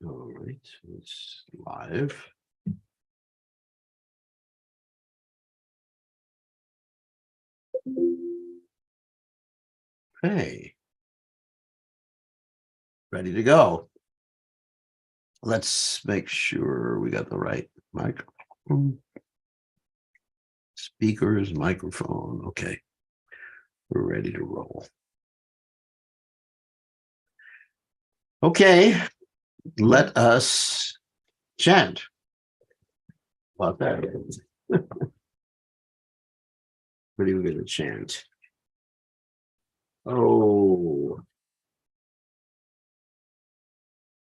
All right, it's live. Okay. Ready to go. Let's make sure we got the right microphone. Speakers, microphone. Okay. We're ready to roll. Okay. Let us chant. About that. What are you going to chant? Oh.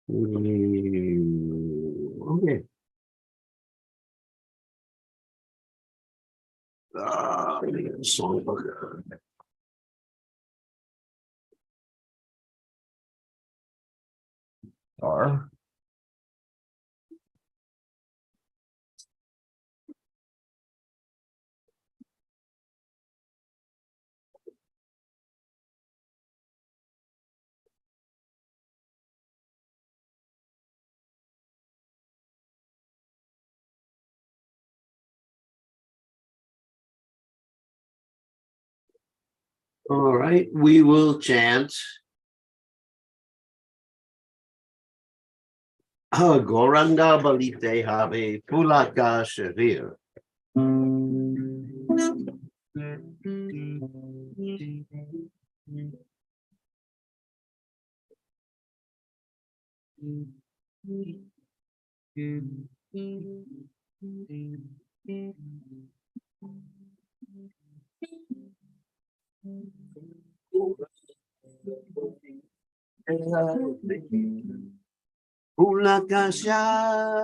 Okay. Let me get a songbook. All right, we will chant Goranga Balite Have Pulaka Shavir. Pulaka Shavir.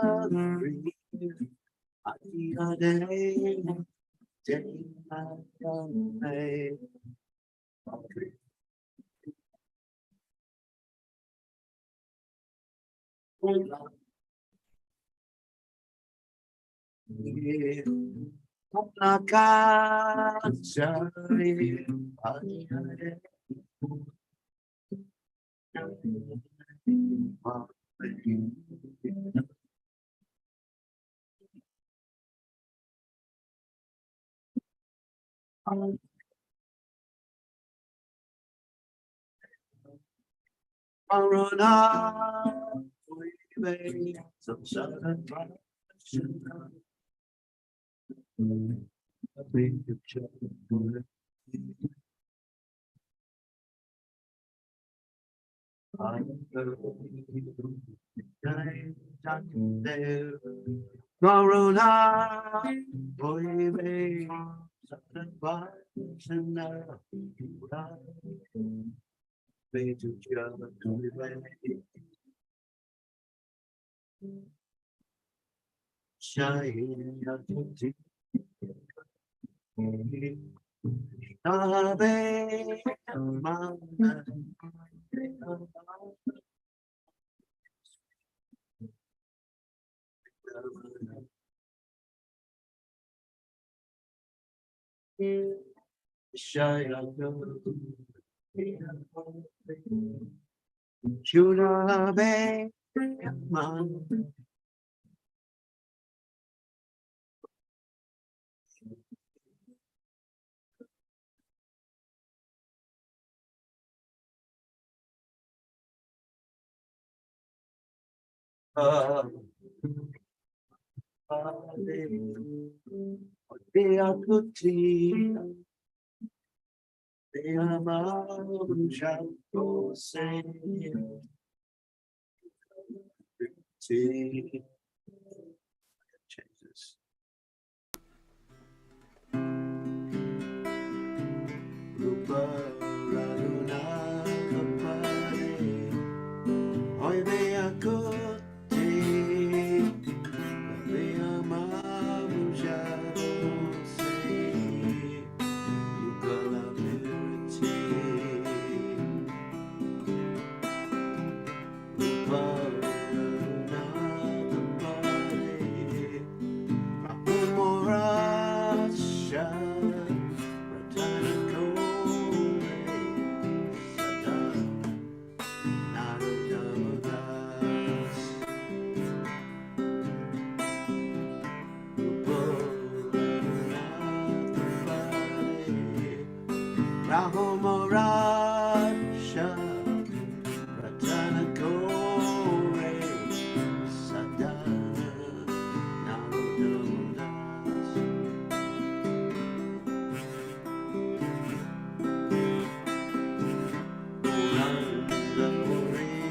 Rahomorasha Pratana Kore Sadana Namododas Puranga Ore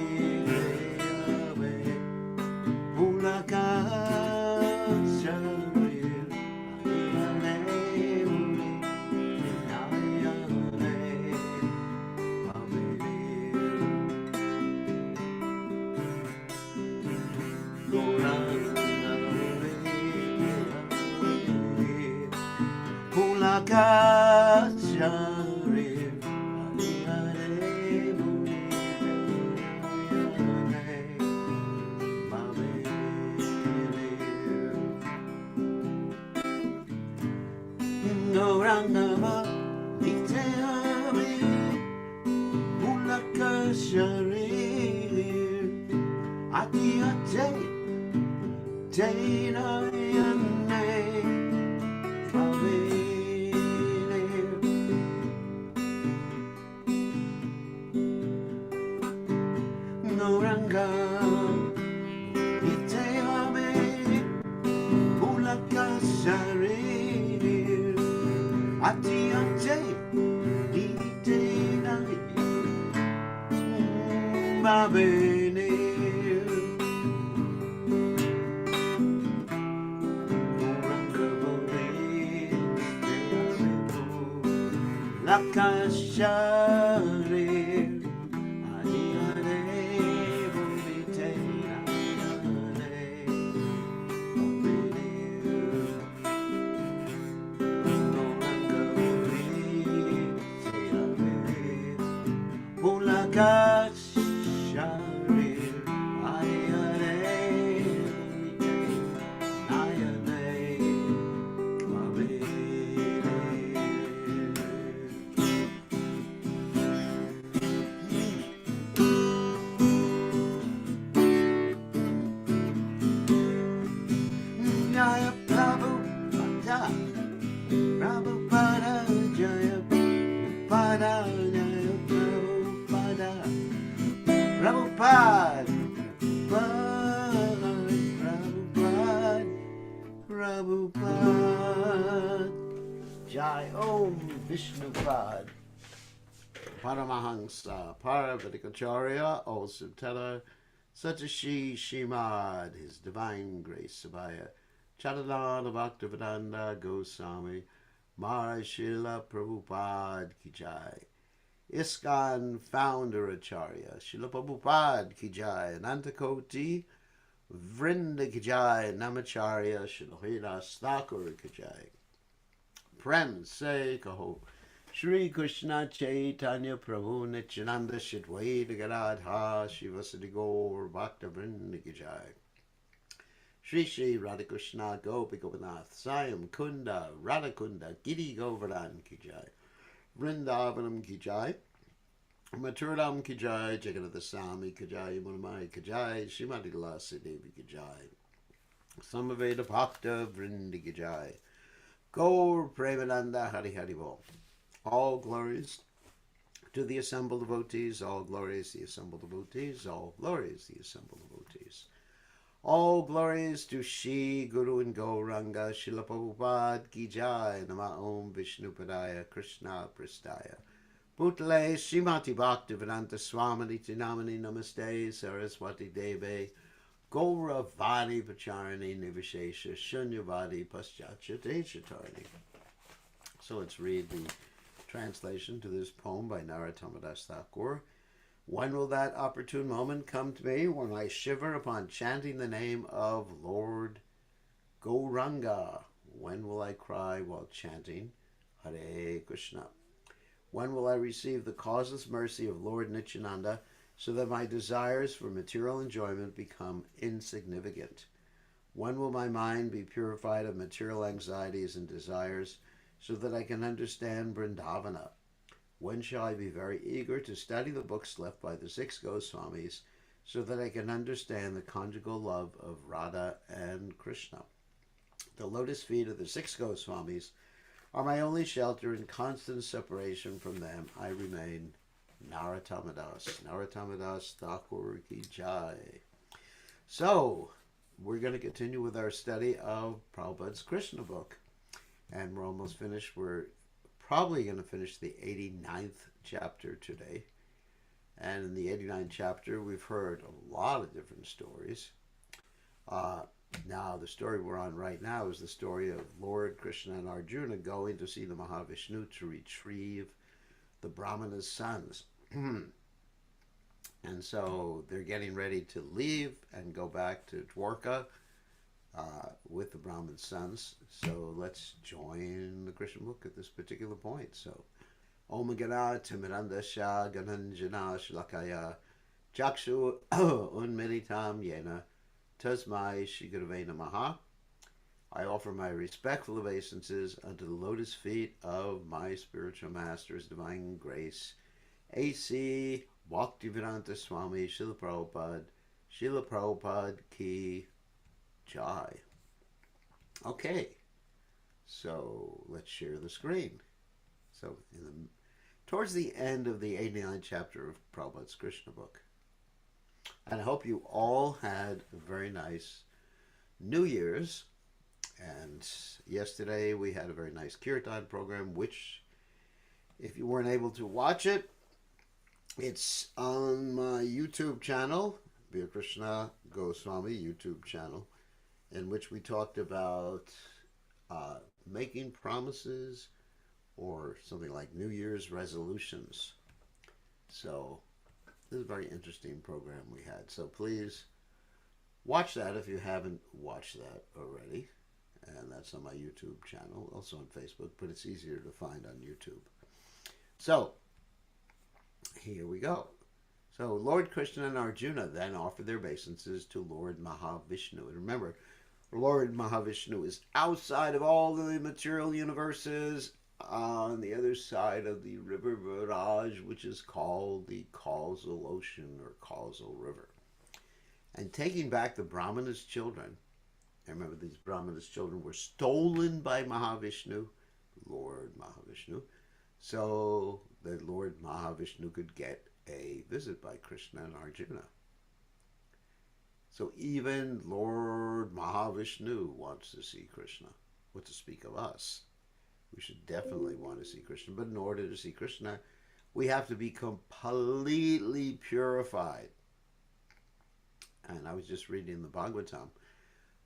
Pulaka Sharir Ayale Jai Om Vishnupad Paramahansa Paravatikacharya also Tella Satashi Shimad His Divine Grace Sabaya Chadadana Bhaktivedanta Goswami Mahashila Prabhupada Ki Jai ISKCON Founder Acharya Srila Prabhupada Ki Jai Anantakoti Vrinda Ki Jai Namacharya Srila Haridas Thakur Ki Jai Prem Se Kaho Shri Krishna Chaitanya Prabhu Nityananda Shidwaita Gadadha Shivasadi Gaur Bhakta Vrinda Ki Jai Shri Shri Radhakrishna Gopi Gopinath Sayam Kunda Radhakunda Giri Govardhan Ki Jai Vrindavanam Ki Jai Mathuram Ki Jai Jagannath Swami Ki Jai Yamunamai Ki Jai Srimati Tulasi Devi Ki Jai Samaveda Bhakta Vrinda Ki Jai Gaur Premananda Hari Hari Bol. All glories to the assembled devotees, all glories the assembled devotees, all glories the assembled devotees. All glories to Shri Guru and Gauranga, Srila Prabhupada Ki Jai, Nama Om Vishnupadaya, Krishna Prastaya. Bhutale Srimati Bhaktivedanta Swami Tinamani Namaste, Saraswati Deve, Gauravadi Pacharani Nivishesha Shunyavadi Paschachate Chatarni. So let's read the translation to this poem by Narottam Das Thakur. When will that opportune moment come to me when I shiver upon chanting the name of Lord Gauranga? When will I cry while chanting Hare Krishna? When will I receive the causeless mercy of Lord Nityananda so that my desires for material enjoyment become insignificant? When will my mind be purified of material anxieties and desires so that I can understand Vrindavana? When shall I be very eager to study the books left by the 6 Goswamis so that I can understand the conjugal love of Radha and Krishna? The lotus feet of the 6 Goswamis are my only shelter. In constant separation from them, I remain. Naratamadas. Naratamadas Thakur Ki Jai. So, we're going to continue with our study of Prabhupada's Krishna book. And we're almost finished. We're probably going to finish the 89th chapter today. And in the 89th chapter, we've heard a lot of different stories. Now, the story we're on right now is the story of Lord Krishna and Arjuna going to see the Mahavishnu to retrieve the Brahmana's sons. And so they're getting ready to leave and go back to Dwarka with the Brahman's sons. So let's join the Krishna book at this particular point. So, Om Gana Timirandasha Gananjana Shlakaya Jakshu Unmilitam Yena Tasmai Shigurave Namaha. I offer my respectful obeisances unto the lotus feet of my spiritual master's divine grace, A.C. Bhaktivedanta Swami Srila Prabhupada Ki Jai. Okay, so let's share the screen. So towards the end of the 89th chapter of Prabhupada's Krishna book. And I hope you all had a very nice New Year's. And yesterday we had a very nice Kirtan program, which, if you weren't able to watch it, it's on my YouTube channel, bkgoswami YouTube channel, in which we talked about making promises or something like New Year's resolutions. So this is a very interesting program we had. So please watch that if you haven't watched that already. And that's on my YouTube channel, also on Facebook, but it's easier to find on YouTube. So here we go. So Lord Krishna and Arjuna then offered their obeisances to Lord Mahavishnu. And remember, Lord Mahavishnu is outside of all the material universes, on the other side of the river Viraj, which is called the causal ocean or causal river. And taking back the Brahmana's children, and remember these Brahmana's children were stolen by Mahavishnu, Lord Mahavishnu, so that Lord Mahavishnu could get a visit by Krishna and Arjuna. So even Lord Mahavishnu wants to see Krishna. What to speak of us? We should definitely want to see Krishna. But in order to see Krishna, we have to be completely purified. And I was just reading the Bhagavatam,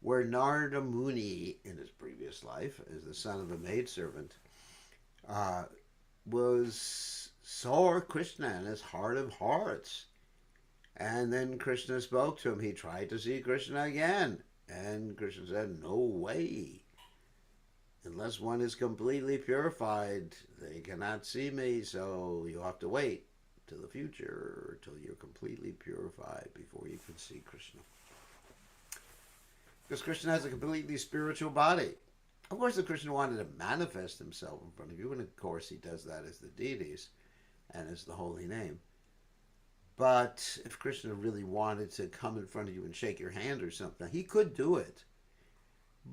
where Narada Muni, in his previous life, as the son of a maidservant, saw Krishna in his heart of hearts. And then Krishna spoke to him. He tried to see Krishna again. And Krishna said, no way. Unless one is completely purified, they cannot see me, so you have to wait to the future till you're completely purified before you can see Krishna. Because Krishna has a completely spiritual body. Of course, if Krishna wanted to manifest himself in front of you, and of course he does that as the deities and as the holy name. But if Krishna really wanted to come in front of you and shake your hand or something, he could do it.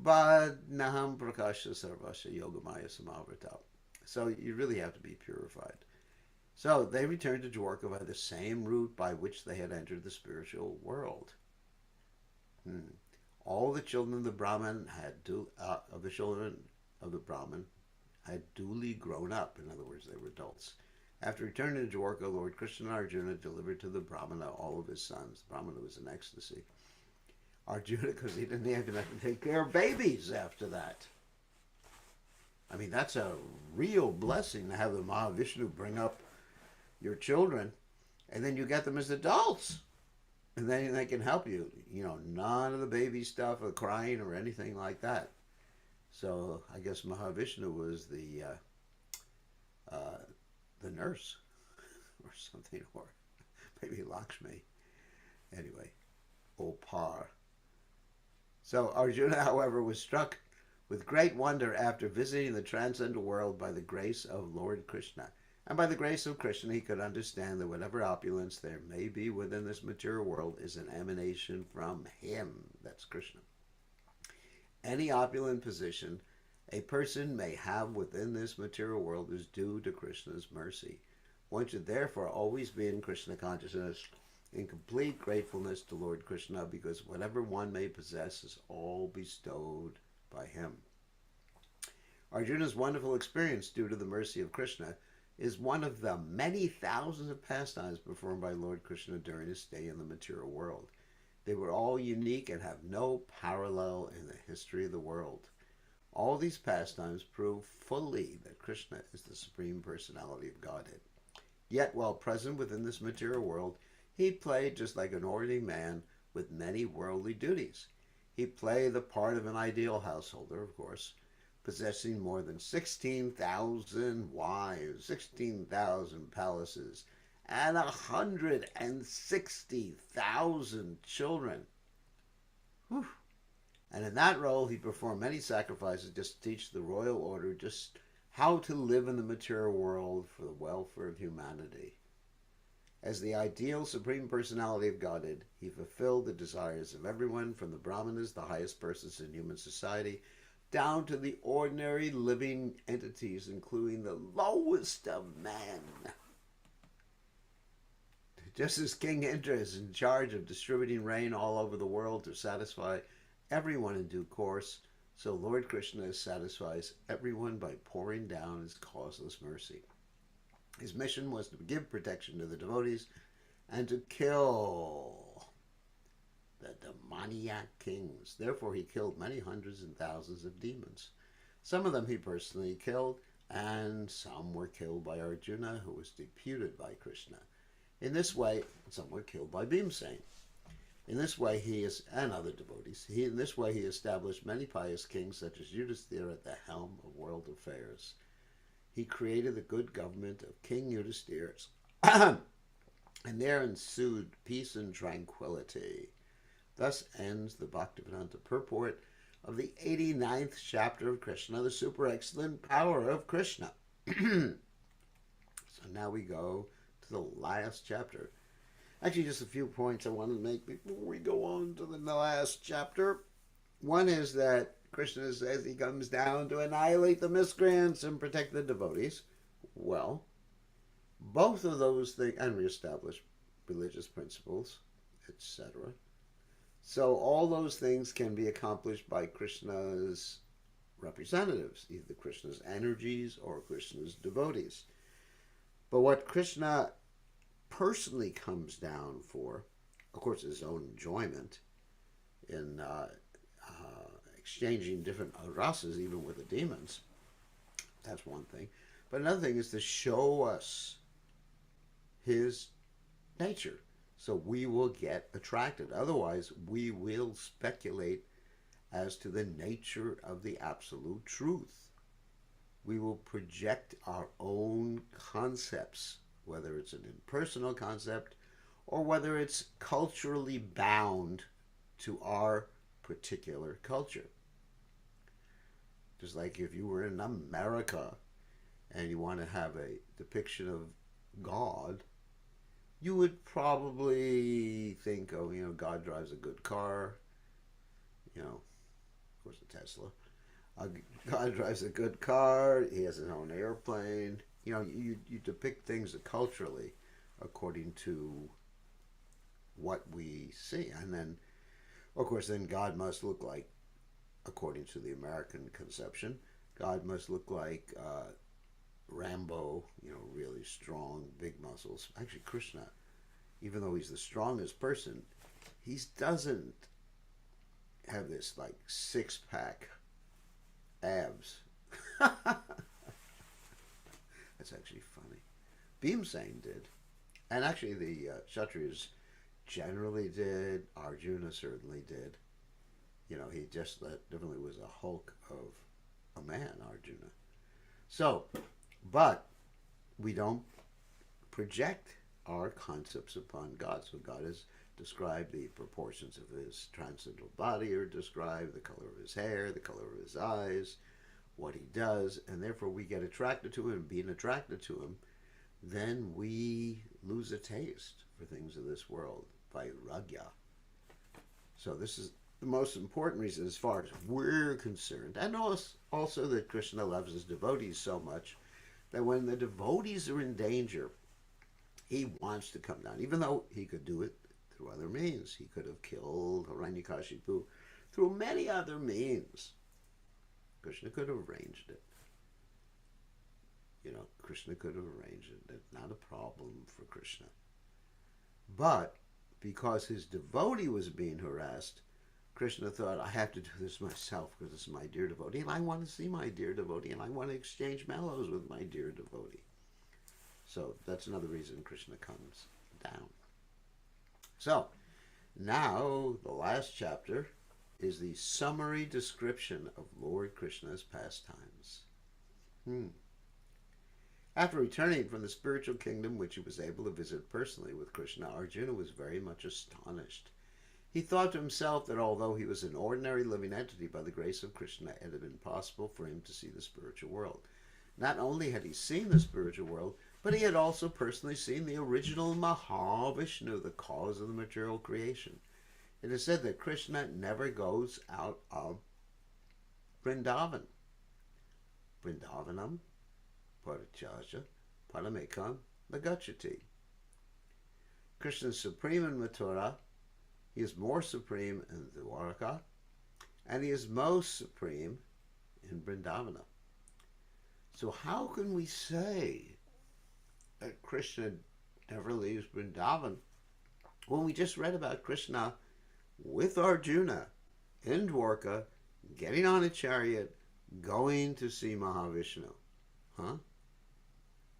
But Naham Prakasha Sarvasya Yogamaya Samavrata. So you really have to be purified. So they returned to Dwarka by the same route by which they had entered the spiritual world. All the children of the Brahman had duly grown up. In other words, they were adults. After returning to Dwarka, Lord Krishna and Arjuna delivered to the Brahmana all of his sons. The Brahmana was in ecstasy. Arjuna, because he didn't even have to take care of babies after that. I mean, that's a real blessing to have the Mahavishnu bring up your children, and then you get them as adults. And then they can help you. You know, none of the baby stuff or crying or anything like that. So I guess Mahavishnu was the nurse or something, or maybe Lakshmi. Anyway, Opar. So Arjuna, however, was struck with great wonder after visiting the transcendental world by the grace of Lord Krishna. And by the grace of Krishna, he could understand that whatever opulence there may be within this material world is an emanation from him. That's Krishna. Any opulent position a person may have within this material world is due to Krishna's mercy. One should therefore always be in Krishna consciousness, in complete gratefulness to Lord Krishna, because whatever one may possess is all bestowed by him. Arjuna's wonderful experience due to the mercy of Krishna is one of the many thousands of pastimes performed by Lord Krishna during his stay in the material world. They were all unique and have no parallel in the history of the world. All these pastimes prove fully that Krishna is the Supreme Personality of Godhead. Yet, while present within this material world, he played just like an ordinary man with many worldly duties. He played the part of an ideal householder, of course, possessing more than 16,000 wives, 16,000 palaces, and 160,000 children. Whew. And in that role, he performed many sacrifices just to teach the royal order just how to live in the material world for the welfare of humanity. As the ideal Supreme Personality of Godhead, he fulfilled the desires of everyone, from the Brahmanas, the highest persons in human society, down to the ordinary living entities, including the lowest of men. Just as King Indra is in charge of distributing rain all over the world to satisfy everyone in due course, so Lord Krishna satisfies everyone by pouring down his causeless mercy. His mission was to give protection to the devotees and to kill the demoniac kings. Therefore, he killed many hundreds and thousands of demons. Some of them he personally killed, and some were killed by Arjuna, who was deputed by Krishna. In this way, some were killed by Bhimsen. In this way, and other devotees. In this way, he established many pious kings, such as Yudhisthira, at the helm of world affairs. He created the good government of King Yudhisthira, and there ensued peace and tranquility. Thus ends the Bhaktivedanta purport of the 89th chapter of Krishna, the super excellent power of Krishna. So now we go to the last chapter. Actually, just a few points I want to make before we go on to the last chapter. One is that Krishna says he comes down to annihilate the miscreants and protect the devotees. Well, both of those things, and reestablish religious principles, etc. So all those things can be accomplished by Krishna's representatives, either Krishna's energies or Krishna's devotees. But what Krishna personally comes down for, of course, his own enjoyment in exchanging different rasas, even with the demons. That's one thing. But another thing is to show us his nature, so we will get attracted. Otherwise, we will speculate as to the nature of the absolute truth. We will project our own concepts, whether it's an impersonal concept or whether it's culturally bound to our particular culture. Just like if you were in America and you want to have a depiction of God, you would probably think, oh, God drives a good car, of course a Tesla. God drives a good car, he has his own airplane. You depict things culturally according to what we see. And then, of course, then God must look like, according to the American conception, God must look like Rambo, really strong, big muscles. Actually, Krishna, even though he's the strongest person, he doesn't have this like six-pack abs. That's actually funny. Bhimsen did. And actually the Kshatriyas generally did. Arjuna certainly did. He just definitely was a hulk of a man, Arjuna. So, but we don't project our concepts upon God. So God has described the proportions of his transcendental body, or described the color of his hair, the color of his eyes, what he does, and therefore we get attracted to him. Being attracted to him, then we lose a taste for things of this world, vairagya. So this is the most important reason as far as we're concerned, and also that Krishna loves his devotees so much that when the devotees are in danger, he wants to come down, even though he could do it through other means. He could have killed Hiranyakashipu through many other means. Krishna could have arranged it. Krishna could have arranged it. That's not a problem for Krishna. But because his devotee was being harassed, Krishna thought, I have to do this myself because this is my dear devotee, and I want to see my dear devotee, and I want to exchange mellows with my dear devotee. So that's another reason Krishna comes down. So now the last chapter is the summary description of Lord Krishna's pastimes. After returning from the spiritual kingdom, which he was able to visit personally with Krishna, Arjuna was very much astonished. He thought to himself that although he was an ordinary living entity, by the grace of Krishna, it had been possible for him to see the spiritual world. Not only had he seen the spiritual world, but he had also personally seen the original Mahavishnu, the cause of the material creation. It is said that Krishna never goes out of Vrindavan. Vrindavanam, Parichaja, Paramekam, Nagachati. Krishna is supreme in Mathura. He is more supreme in Dwarka, and he is most supreme in Vrindavana. So how can we say that Krishna never leaves Vrindavan when we just read about Krishna with Arjuna in Dwarka, getting on a chariot, going to see Mahavishnu? Huh?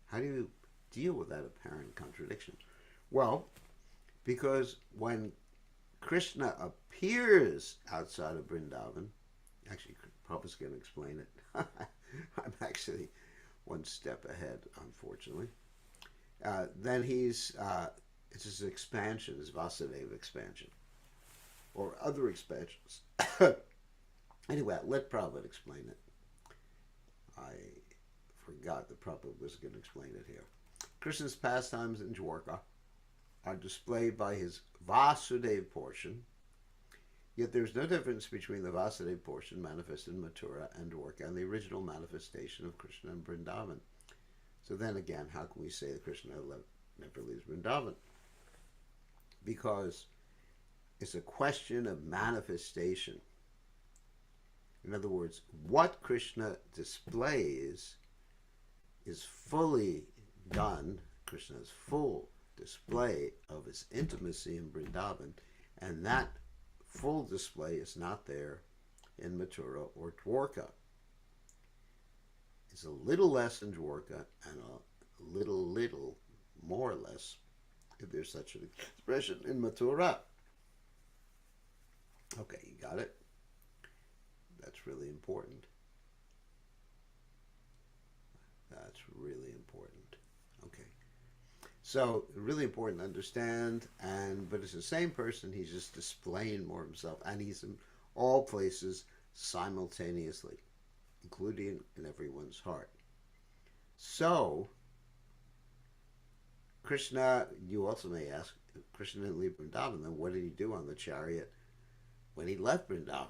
How do you deal with that apparent contradiction? Well, because when Krishna appears outside of Vrindavan, actually, Prabhupada's going to explain it. I'm actually one step ahead, unfortunately. Then it's his expansion, his Vasudeva expansion, or other expansions. Anyway, let Prabhupada explain it. I forgot that Prabhupada was going to explain it here. Krishna's pastimes in Dwarka are displayed by his Vasudeva portion, yet there's no difference between the Vasudeva portion manifested in Mathura and Dwarka and the original manifestation of Krishna in Vrindavan. So then again, how can we say that Krishna never leaves Vrindavan? Because it's a question of manifestation. In other words, what Krishna displays is fully done. Krishna's full display of his intimacy in Vrindavan, and that full display is not there in Mathura or Dwarka. It's a little less in Dwarka and a little more or less, if there's such an expression, in Mathura. Okay, you got it? That's really important. That's really important. Okay. So, really important to understand, but it's the same person, he's just displaying more of himself, and he's in all places simultaneously, including in everyone's heart. So, Krishna, you also may ask, Krishna didn't leave Vrindavan, then what did he do on the chariot when he left Vrindavan?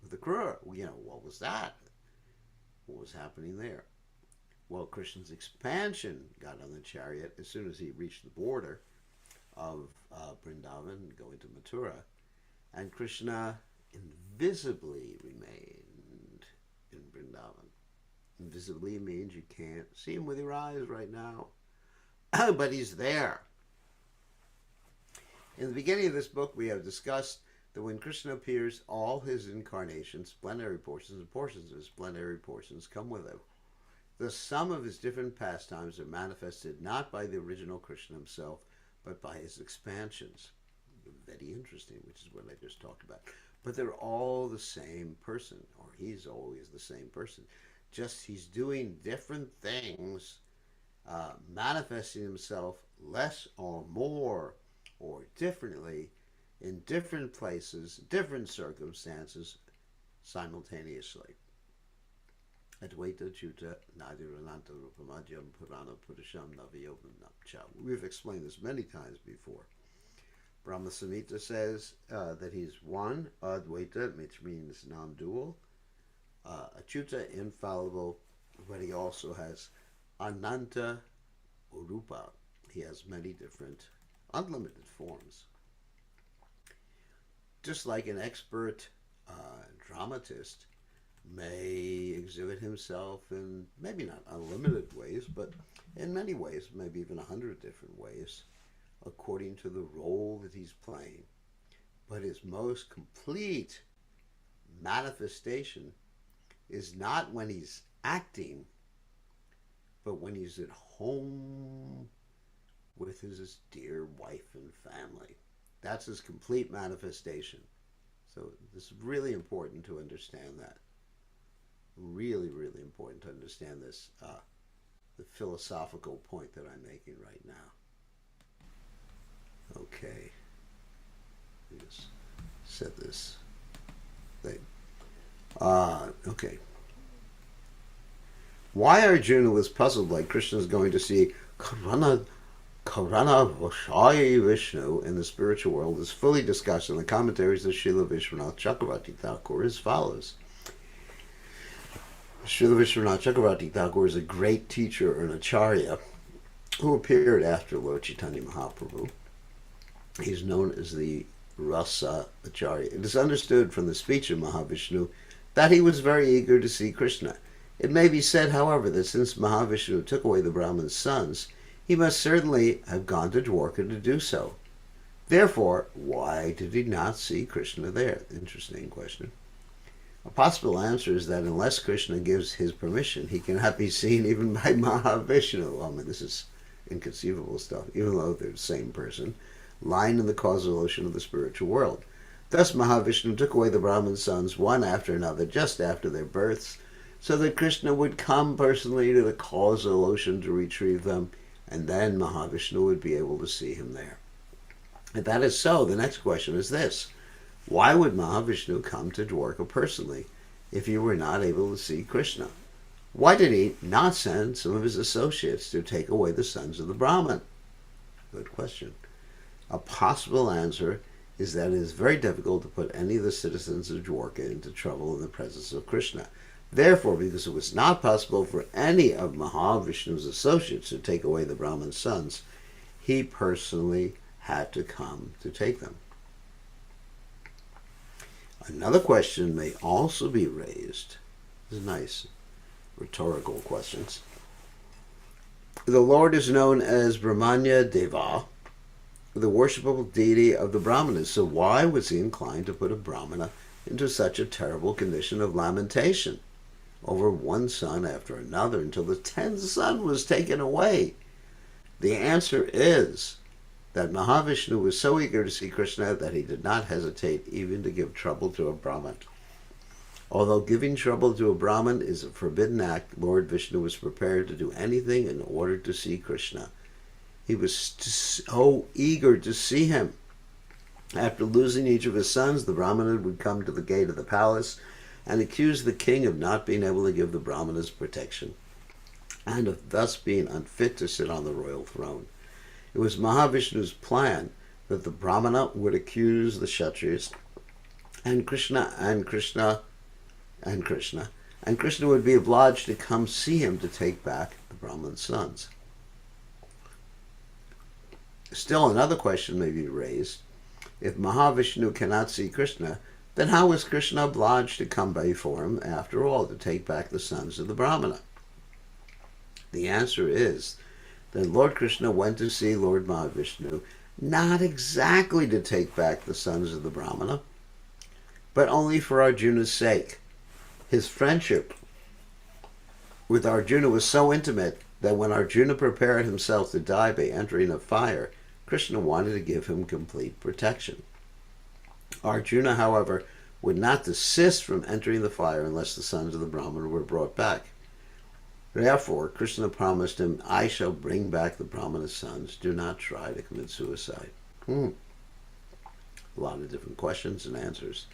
With the Krura, what was that? What was happening there? Well, Krishna's expansion got on the chariot as soon as he reached the border of Vrindavan, going to Mathura, and Krishna invisibly remained in Vrindavan. Invisibly means you can't see him with your eyes right now, but he's there. In the beginning of this book, we have discussed that when Krishna appears, all his incarnations, plenary portions, and portions of his plenary portions come with him. The sum of his different pastimes are manifested not by the original Krishna himself, but by his expansions. Very interesting, which is what I just talked about. But they're all the same person, or he's always the same person. Just he's doing different things, manifesting himself less or more or differently in different places, different circumstances, simultaneously. Advaita Chuta Nadirananta Rupamadhyam Purana Purasham Navayogam Napcha. We've explained this many times before. Brahma Samhita says that he's one, Advaita, which means non-dual, Achyuta, infallible, but he also has Ananta Rupa. He has many different, unlimited forms. Just like an expert dramatist may exhibit himself in maybe not unlimited ways, but in many ways, maybe even 100 different ways, according to the role that he's playing. But his most complete manifestation is not when he's acting, but when he's at home with his dear wife and family. That's his complete manifestation. So this is really important to understand that. Really, really important to understand this, the philosophical point that I'm making right now. Okay. Let me just set this thing. Okay. Why Arjuna was puzzled like Krishna is going to see Karana Vashai Vishnu in the spiritual world is fully discussed in the commentaries of Srila Vishwanath Chakravarti Thakur as follows. Srila Vishwanath Chakravarti Thakur is a great teacher and acharya who appeared after Lord Chaitanya Mahaprabhu. He's known as the Rasa Acharya. It is understood from the speech of Mahavishnu that he was very eager to see Krishna. It may be said, however, that since Mahavishnu took away the Brahman's sons, he must certainly have gone to Dwarka to do so. Therefore, why did he not see Krishna there? Interesting question. A possible answer is that unless Krishna gives his permission, he cannot be seen even by Mahavishnu. I mean, this is inconceivable stuff, even though they're the same person, lying in the causal ocean of the spiritual world. Thus Mahavishnu took away the Brahman sons one after another just after their births, so that Krishna would come personally to the causal ocean to retrieve them, and then Mahavishnu would be able to see him there. If that is so, the next question is this. Why would Mahavishnu come to Dwarka personally if he were not able to see Krishna? Why did he not send some of his associates to take away the sons of the Brahman? Good question. A possible answer is that it is very difficult to put any of the citizens of Dwarka into trouble in the presence of Krishna. Therefore, because it was not possible for any of Mahavishnu's associates to take away the Brahman sons, he personally had to come to take them. Another question may also be raised. This is nice rhetorical questions. The Lord is known as Brahmanya Deva, the worshipable deity of the Brahmanas. So why was he inclined to put a Brahmana into such a terrible condition of lamentation over one son after another until the 10th son was taken away? The answer is that Mahavishnu was so eager to see Krishna that he did not hesitate even to give trouble to a Brahman. Although giving trouble to a Brahman is a forbidden act, Lord Vishnu was prepared to do anything in order to see Krishna. He was so eager to see him. After losing each of his sons, the Brahmana would come to the gate of the palace and accuse the king of not being able to give the Brahmanas protection and of thus being unfit to sit on the royal throne. It was Mahavishnu's plan that the Brahmana would accuse the Kshatriyas and Krishna would be obliged to come see him to take back the Brahman's sons. Still another question may be raised. If Mahavishnu cannot see Krishna, then how is Krishna obliged to come before him after all to take back the sons of the Brahmana? The answer is that Lord Krishna went to see Lord Mahavishnu not exactly to take back the sons of the Brahmana, but only for Arjuna's sake. His friendship with Arjuna was so intimate that when Arjuna prepared himself to die by entering a fire, Krishna wanted to give him complete protection. Arjuna, however, would not desist from entering the fire unless the sons of the Brahmana were brought back. Therefore, Krishna promised him, I shall bring back the Brahmana's sons. Do not try to commit suicide. A lot of different questions and answers.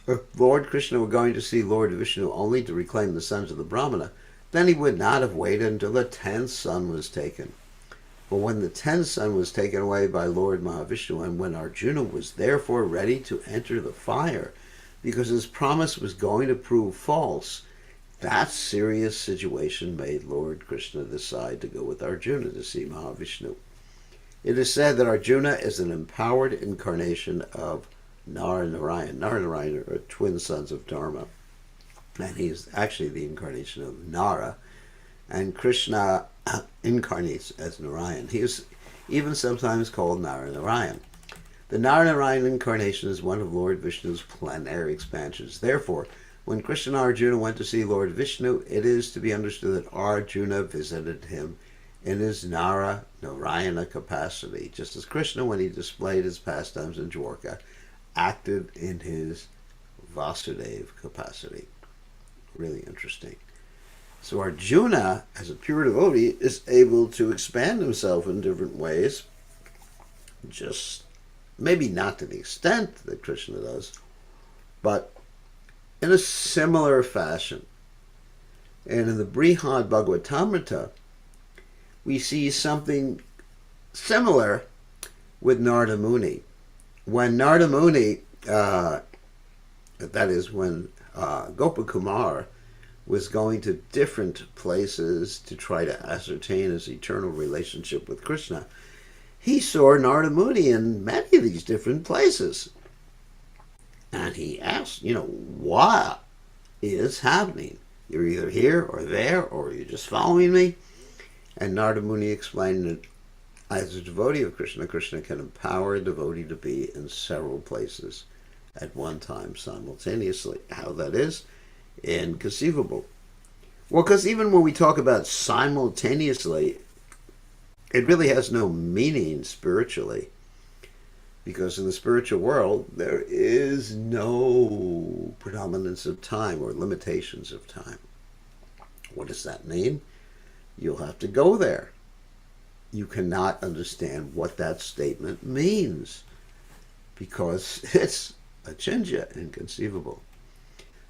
If Lord Krishna were going to see Lord Vishnu only to reclaim the sons of the Brahmana, then he would not have waited until the 10th son was taken. But when the 10th son was taken away by Lord Mahavishnu, and when Arjuna was therefore ready to enter the fire, because his promise was going to prove false, that serious situation made Lord Krishna decide to go with Arjuna to see Mahavishnu. It is said that Arjuna is an empowered incarnation of Nara and Narayan. Nara and Narayan are twin sons of Dharma, and he is actually the incarnation of Nara, and Krishna incarnates as Narayan. He is even sometimes called Nara Narayan. The Nara Narayan incarnation is one of Lord Vishnu's planetary expansions. Therefore, when Krishna and Arjuna went to see Lord Vishnu, it is to be understood that Arjuna visited him in his Nara Narayana capacity, just as Krishna, when he displayed his pastimes in Dwarka, acted in his Vasudeva capacity. Really interesting. So Arjuna, as a pure devotee, is able to expand himself in different ways, just maybe not to the extent that Krishna does, but in a similar fashion. And in the Brihad Bhagavatamrita, we see something similar with Narada Muni. When Narada Muni, that is when Gopakumar was going to different places to try to ascertain his eternal relationship with Krishna, he saw Narada Muni in many of these different places. And he asked, what is happening? You're either here or there, or you're just following me? And Narada Muni explained that as a devotee of Krishna, Krishna can empower a devotee to be in several places at one time simultaneously. How that is inconceivable. Well, because even when we talk about simultaneously, it really has no meaning spiritually. Because in the spiritual world, there is no predominance of time or limitations of time. What does that mean? You'll have to go there. You cannot understand what that statement means because it's achintya, inconceivable.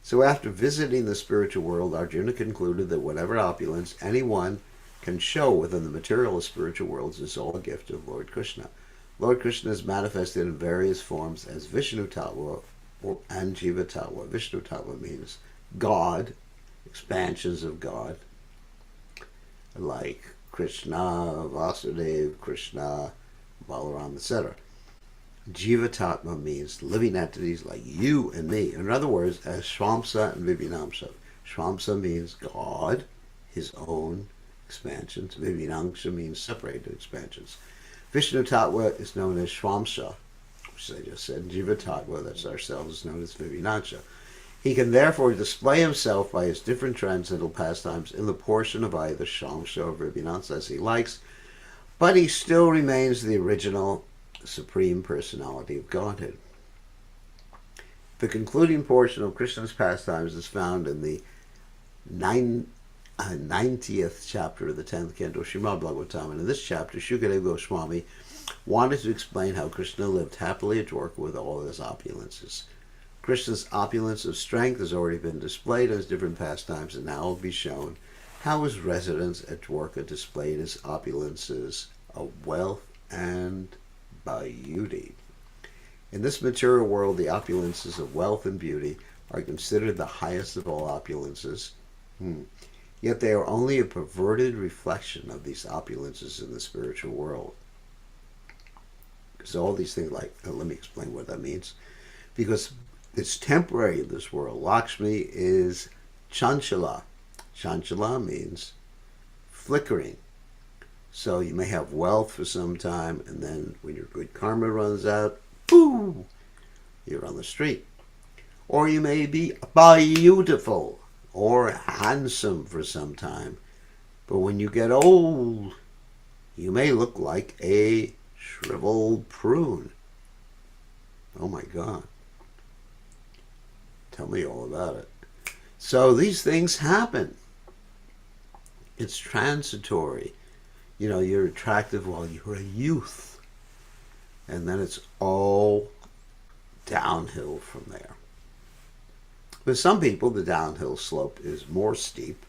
So after visiting the spiritual world, Arjuna concluded that whatever opulence anyone can show within the materialist spiritual worlds is all a gift of Lord Krishna. Lord Krishna is manifested in various forms as Vishnu Tattva and Jiva Tattva. Vishnu Tattva means God, expansions of God, like Krishna, Vasudeva, Krishna, Balaram, etc. Jiva Tattva means living entities like you and me. In other words, as Shvamsa and Vibhinamsa. Shvamsa means God, his own expansions. Vibhinangsha means separated expansions. Vishnu Tattva is known as Shvamsa, which I just said. Jiva Tattva, that's ourselves, is known as Vibhinangsha. He can therefore display himself by his different transcendental pastimes in the portion of either Shvamsa or Vibhinangsha as he likes, but he still remains the original Supreme Personality of Godhead. The concluding portion of Krishna's pastimes is found in the 90th chapter of the 10th canto, Srimad Bhagavatam. And in this chapter, Shukadeva Goswami wanted to explain how Krishna lived happily at Dwarka with all his opulences. Krishna's opulence of strength has already been displayed as different pastimes, and now will be shown how his residence at Dwarka displayed his opulences of wealth and beauty. In this material world, the opulences of wealth and beauty are considered the highest of all opulences. Yet they are only a perverted reflection of these opulences in the spiritual world. So all these things, let me explain what that means. Because it's temporary in this world. Lakshmi is chanchala. Chanchala means flickering. So you may have wealth for some time, and then when your good karma runs out, boom, you're on the street. Or you may be beautiful or handsome for some time, but when you get old, you may look like a shriveled prune. Oh my God. Tell me all about it. So these things happen. It's transitory. You're attractive while you're a youth, and then it's all downhill from there. With some people, the downhill slope is more steep.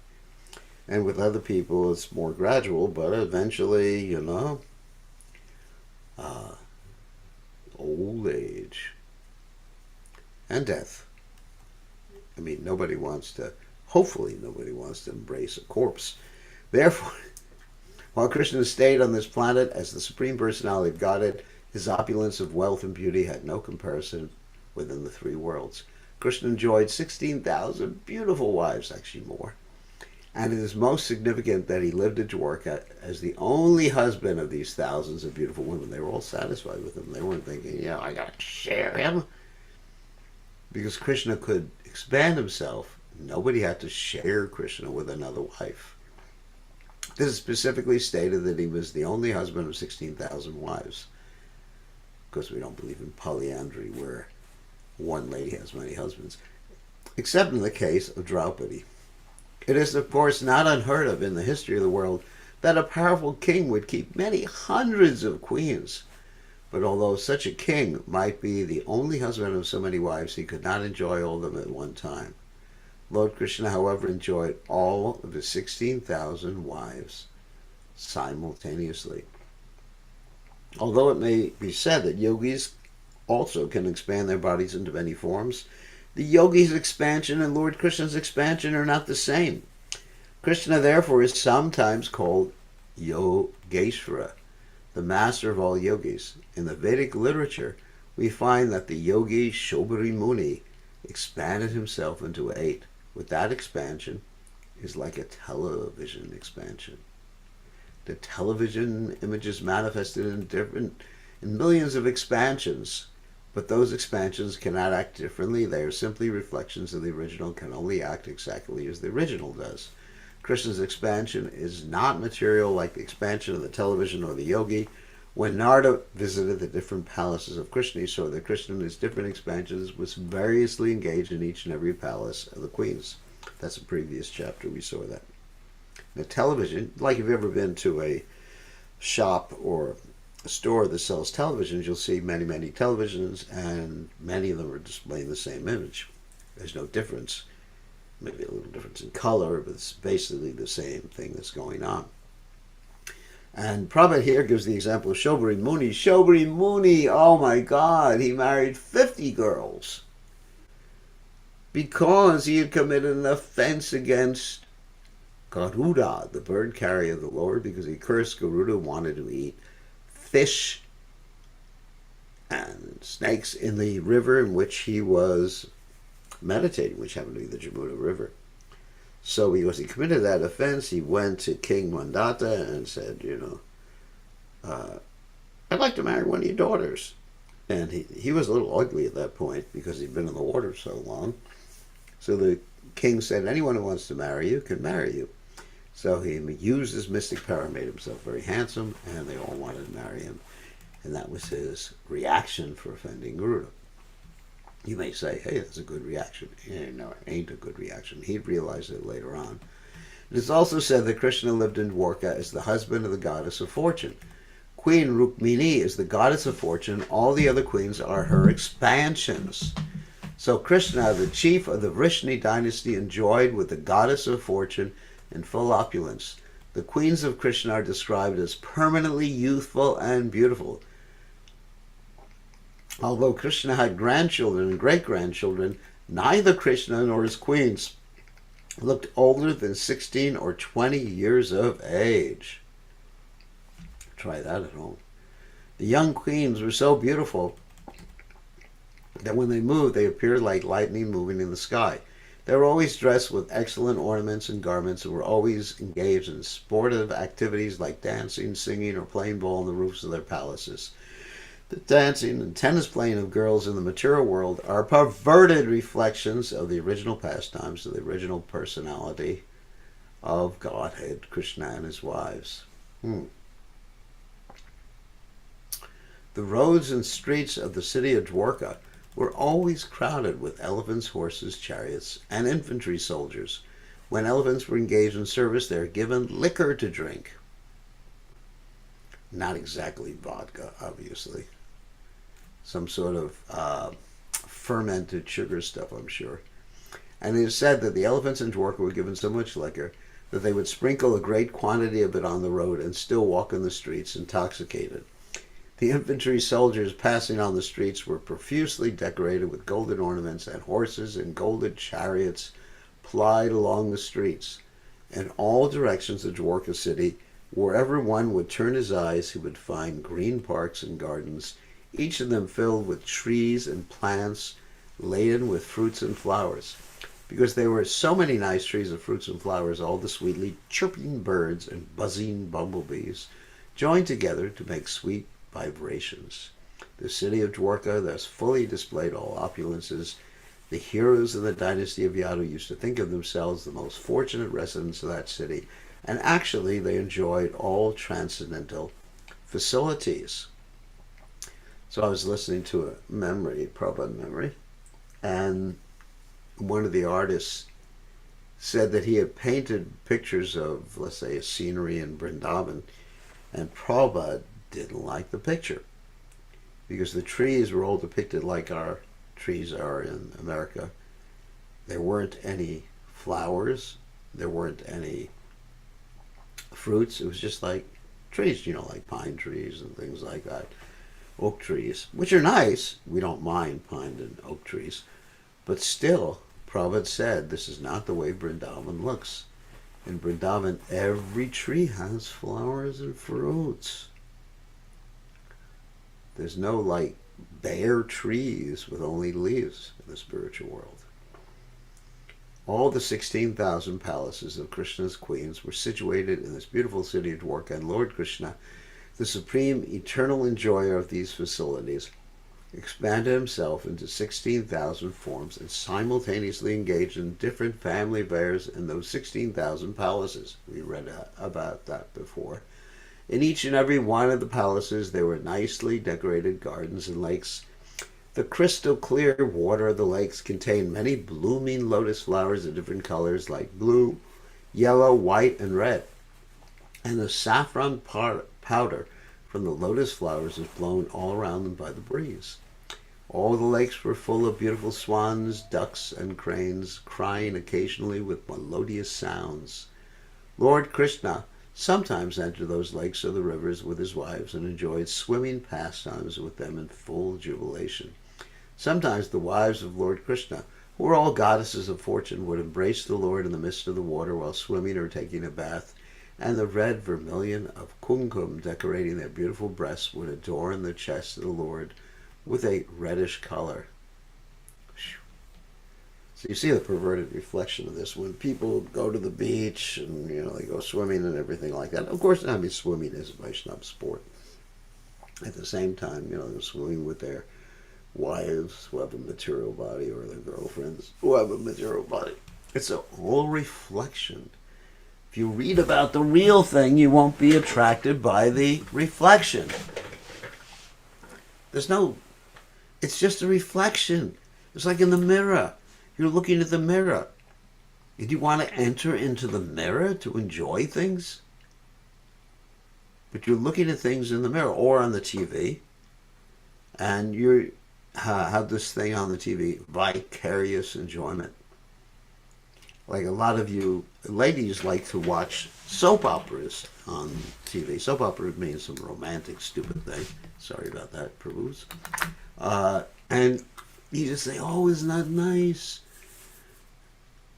And with other people, it's more gradual, but eventually, uh, old age and death. I mean, hopefully, nobody wants to embrace a corpse. Therefore, while Krishna stayed on this planet as the Supreme Personality of Godhead, his opulence of wealth and beauty had no comparison within the three worlds. Krishna enjoyed 16,000 beautiful wives, actually more. And it is most significant that he lived at Dwarka as the only husband of these thousands of beautiful women. They were all satisfied with him. They weren't thinking, I gotta share him. Because Krishna could expand himself, nobody had to share Krishna with another wife. This is specifically stated that he was the only husband of 16,000 wives. Of course, we don't believe in polyandry where one lady has many husbands, except in the case of Draupadi. It is, of course, not unheard of in the history of the world that a powerful king would keep many hundreds of queens. But although such a king might be the only husband of so many wives, he could not enjoy all of them at one time. Lord Krishna, however, enjoyed all of his 16,000 wives simultaneously. Although it may be said that yogis also can expand their bodies into many forms, the yogi's expansion and Lord Krishna's expansion are not the same. Krishna, therefore, is sometimes called Yogeshvara, the master of all yogis. In the Vedic literature, we find that the yogi Shobhari Muni expanded himself into 8. With that expansion is like a television expansion. The television images manifested in millions of expansions, but those expansions cannot act differently. They are simply reflections of the original, can only act exactly as the original does. Krishna's expansion is not material like the expansion of the television or the yogi. When Narada visited the different palaces of Krishna, he saw that Krishna in his different expansions was variously engaged in each and every palace of the queens. That's a previous chapter, we saw that. The television, like if you've ever been to a shop or a store that sells televisions, you'll see many, many televisions, and many of them are displaying the same image. There's no difference. Maybe a little difference in color, but it's basically the same thing that's going on. And Prabhupada here gives the example of Shobhari Muni. Shobhari Muni, oh my God, he married 50 girls because he had committed an offense against Garuda, the bird carrier of the Lord, because he cursed Garuda, wanted to eat fish and snakes in the river in which he was meditating, which happened to be the Jamuna River. So because he committed that offense, he went to King Mandata and said, I'd like to marry one of your daughters. And he was a little ugly at that point because he'd been in the water so long. So the king said, anyone who wants to marry you can marry you. So he used his mystic power, made himself very handsome, and they all wanted to marry him. And that was his reaction for offending Garuda. You may say, hey, that's a good reaction. No, it ain't a good reaction. He'd realize it later on. It is also said that Krishna lived in Dwarka as the husband of the goddess of fortune. Queen Rukmini is the goddess of fortune. All the other queens are her expansions. So Krishna, the chief of the Vrishni dynasty, enjoyed with the goddess of fortune in full opulence. The queens of Krishna are described as permanently youthful and beautiful. Although Krishna had grandchildren and great-grandchildren, neither Krishna nor his queens looked older than 16 or 20 years of age. Try that at home. The young queens were so beautiful that when they moved, they appeared like lightning moving in the sky. They were always dressed with excellent ornaments and garments and were always engaged in sportive activities like dancing, singing, or playing ball on the roofs of their palaces. The dancing and tennis playing of girls in the material world are perverted reflections of the original pastimes of the original personality of Godhead, Krishna and his wives. The roads and streets of the city of Dwarka were always crowded with elephants, horses, chariots, and infantry soldiers. When elephants were engaged in service, they were given liquor to drink. Not exactly vodka, obviously. Some sort of fermented sugar stuff, I'm sure. And it is said that the elephants in Dwarka were given so much liquor that they would sprinkle a great quantity of it on the road and still walk in the streets intoxicated. The infantry soldiers passing on the streets were profusely decorated with golden ornaments, and horses in golden chariots plied along the streets. In all directions of Dwarka city, wherever one would turn his eyes, he would find green parks and gardens, each of them filled with trees and plants laden with fruits and flowers. Because there were so many nice trees of fruits and flowers, all the sweetly chirping birds and buzzing bumblebees joined together to make sweet vibrations. The city of Dwarka thus fully displayed all opulences. The heroes of the dynasty of Yadu used to think of themselves the most fortunate residents of that city, and actually they enjoyed all transcendental facilities. So I was listening to a memory, Prabhupada memory, and one of the artists said that he had painted pictures of, let's say, a scenery in Vrindavan, and Prabhupada didn't like the picture because the trees were all depicted like our trees are in America. There weren't any flowers, there weren't any fruits. It was just like trees, like pine trees and things like that. Oak trees, which are nice. We don't mind pine and oak trees. But still, Prabhupada said, this is not the way Vrindavan looks. In Vrindavan, every tree has flowers and fruits. There's no like bare trees with only leaves in the spiritual world. All the 16,000 palaces of Krishna's queens were situated in this beautiful city of Dwarka, and Lord Krishna, the supreme eternal enjoyer of these facilities, expanded himself into 16,000 forms and simultaneously engaged in different family affairs in those 16,000 palaces. We read about that before. In each and every one of the palaces there were nicely decorated gardens and lakes. The crystal clear water of the lakes contained many blooming lotus flowers of different colors like blue, yellow, white, and red. And the saffron powder from the lotus flowers was blown all around them by the breeze. All the lakes were full of beautiful swans, ducks, and cranes, crying occasionally with melodious sounds. Lord Krishna sometimes entered those lakes or the rivers with his wives and enjoyed swimming pastimes with them in full jubilation. Sometimes the wives of Lord Krishna, who were all goddesses of fortune, would embrace the Lord in the midst of the water while swimming or taking a bath, and the red vermilion of kumkum decorating their beautiful breasts would adorn the chest of the Lord with a reddish color. So you see the perverted reflection of this when people go to the beach and they go swimming and everything like that. Of course, swimming is a Vaishnava sport. At the same time, they're swimming with their wives who have a material body or their girlfriends who have a material body. It's a whole reflection. If you read about the real thing, you won't be attracted by the reflection. It's just a reflection. It's like in the mirror. You're looking at the mirror. Do you want to enter into the mirror to enjoy things? But you're looking at things in the mirror or on the TV, and you have this thing on the TV, vicarious enjoyment. Like a lot of you ladies like to watch soap operas on TV. Soap opera means some romantic, stupid thing. Sorry about that, Prabhus. And you just say, oh, isn't that nice?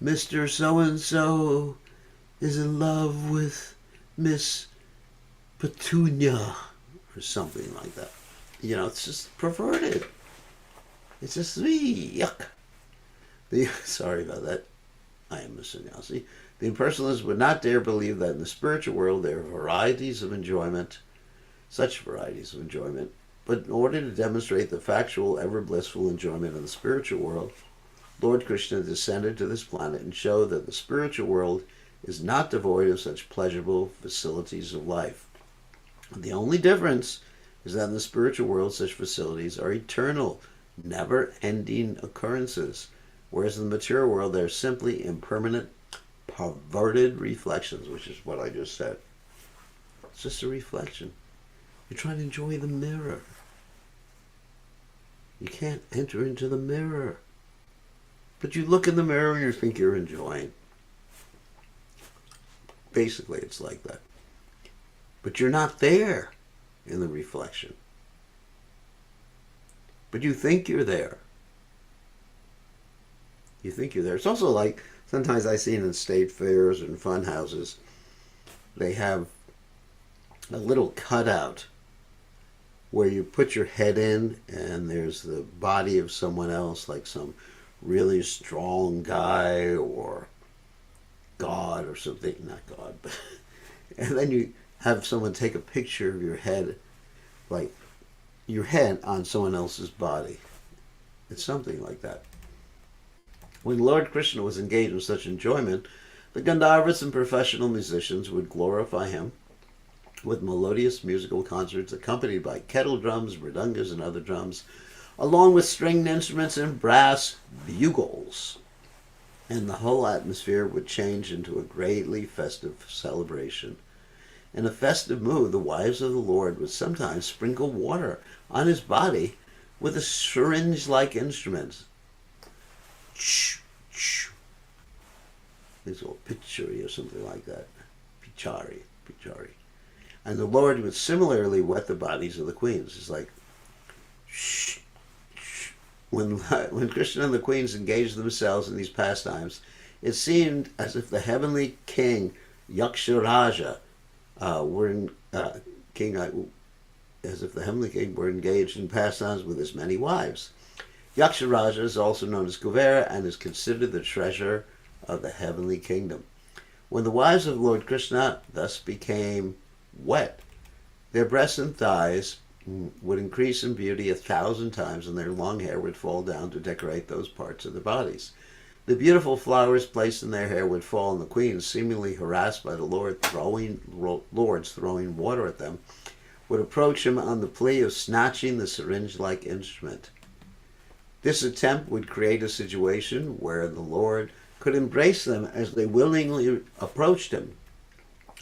Mr. So-and-so is in love with Miss Petunia or something like that. It's just perverted. It's just, yuck. Sorry about that. I am a sannyasi. The impersonalists would not dare believe that in the spiritual world there are varieties of enjoyment, such varieties of enjoyment, but in order to demonstrate the factual, ever blissful enjoyment of the spiritual world, Lord Krishna descended to this planet and showed that the spiritual world is not devoid of such pleasurable facilities of life. The only difference is that in the spiritual world such facilities are eternal, never-ending occurrences, whereas in the material world they're simply impermanent, perverted reflections, which is what I just said. It's just a reflection. You're trying to enjoy the mirror. You can't enter into the mirror. But you look in the mirror and you think you're enjoying. Basically, it's like that. But you're not there in the reflection. But you think you're there. You think you're there. It's also like, sometimes I see in state fairs and fun houses, they have a little cutout where you put your head in and there's the body of someone else, like some really strong guy or God or something. Not God, but and then you have someone take a picture of your head, like your head on someone else's body. It's something like that. When Lord Krishna was engaged in such enjoyment, the Gandharvas and professional musicians would glorify him with melodious musical concerts accompanied by kettle drums, mridangas, and other drums, along with stringed instruments and brass bugles. And the whole atmosphere would change into a greatly festive celebration. In a festive mood, the wives of the Lord would sometimes sprinkle water on his body with a syringe-like instrument. It's called pichari or something like that. Pichari. And the Lord would similarly wet the bodies of the queens. It's like, shh, shh. When Krishna and the queens engaged themselves in these pastimes, it seemed as if the heavenly king Yaksharaja as if the heavenly king were engaged in pastimes with his many wives. Yaksharaja is also known as Kuvera and is considered the treasurer of the heavenly kingdom. When the wives of Lord Krishna thus became wet, their breasts and thighs would increase in beauty 1,000 times, and their long hair would fall down to decorate those parts of their bodies. The beautiful flowers placed in their hair would fall, and the queens, seemingly harassed by the lords throwing water at them, would approach him on the plea of snatching the syringe-like instrument. This attempt would create a situation where the Lord could embrace them as they willingly approached him.